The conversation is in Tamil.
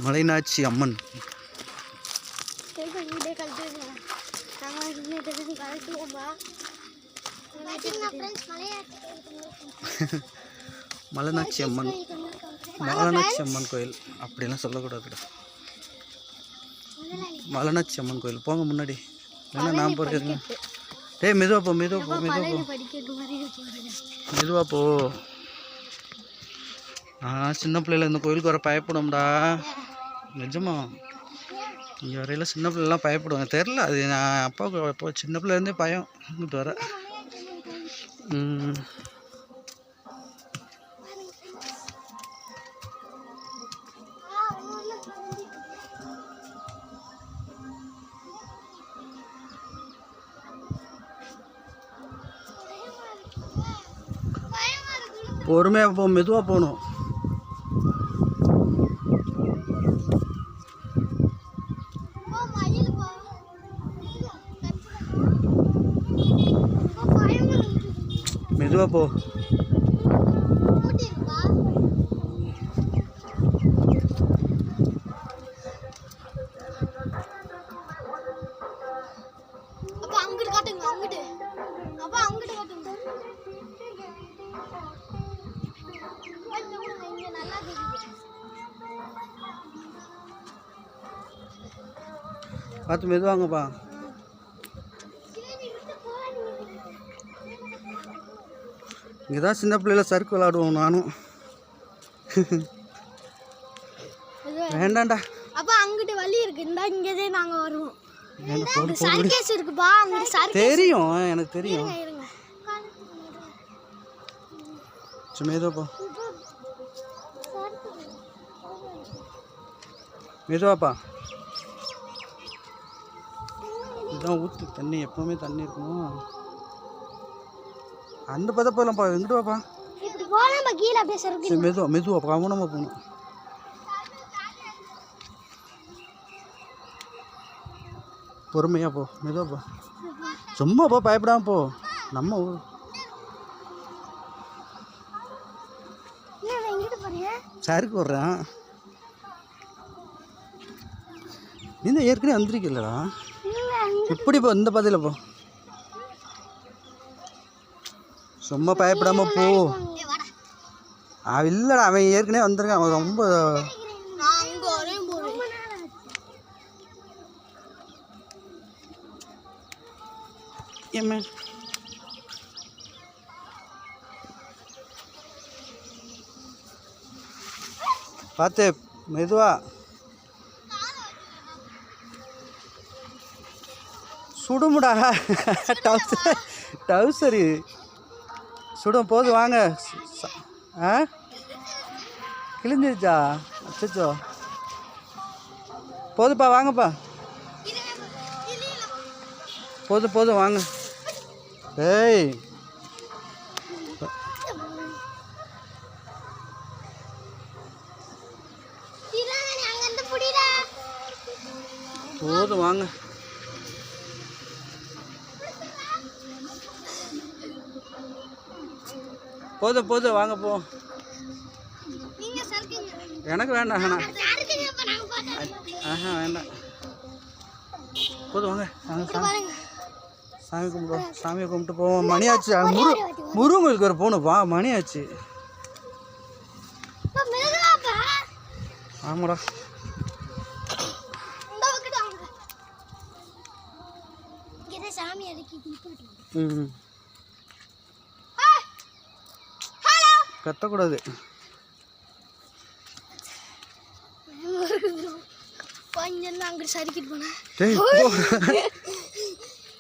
மலைநாச்சி அம்மன். மலைநாச்சி அம்மன், மலைநாச்சி அம்மன் கோயில் அப்படிலாம் சொல்லக்கூடாதுடா. மலைநாச்சி அம்மன் கோயில் போங்க முன்னாடி. ஏன்னா நான் போயிருக்கேன். டேய் மெதுவா போ, மெதுவா போ, மெதுவா போ, மெதுவா போ. சின்ன பிள்ளைல இந்த கோயிலுக்கு வர பயப்படும்டா. நிஜமா இங்கே வரையில சின்ன பிள்ளைலாம் பயப்படுவாங்க. தெரில அது நான் அப்பாவுக்கு அப்போ சின்ன பிள்ளைலேருந்தே பயம் இங்கிட்டு வர. பொறுமையாக போ, மெதுவாக போகணும். மெதுவாக போ. பார்த்து மெதுவாங்கப்பா. இங்கே தான் சின்ன பிள்ளைல சறுக்கு விளாடுவோம் நானும். வேண்டாண்டா. அப்பா அங்கிட்டு வழி இருக்கு, இந்த இங்கதே நாங்க வருவோம். சர்க்கஸ் இருக்குப்பா, அங்க சர்க்கஸ் தெரியும், எனக்கு தெரியும். மெதுவாப்பா, மெதுவாப்பா. இதுதான் ஊற்று தண்ணி, எப்பவுமே தண்ணி இருக்கணும். அந்த பதப்பெல்லாம்ப்பா எங்கிட்டு வாப்பா. மெதுவா மெதுவா கவனமாக போகணும். பொறுமையாக போ, மெதுவா போ. சும்மா போ, பயப்படாம போ. நம்ம ஊர் சருக்கு வர்றேன். நீ ஏற்கனவே வந்திருக்கீங்களா? இப்படி போ, இந்த பாதையில் போ. சும்மா பயப்படாம போ. இல்லைடா, அவன் ஏற்கனவே வந்திருக்கான். அவன் ரொம்ப பார்த்து மெதுவா. சுடுமுடா டவுசரி சுடும் போது வாங்க. கிழிஞ்சிருச்சா? அச்சோ, போதுப்பா வாங்கப்பா. போதும் போதும் வாங்க. ஏய் போதும் வாங்க. போதும் போதும் வாங்க போ. எனக்கு வேண்டாம். வேண்டாம், போதும் வாங்க. சாமி கும்பிடுவோம், சாமியை கும்பிட்டு போவோம். மணி ஆச்சு. முருகன் கோயிலுக்கு வர போகணும்ப்பா, மணி ஆச்சு. ஆமாடா. கத்தக்கூடாது. அங்கிட்டு சரிக்கிட்டு போனேன்.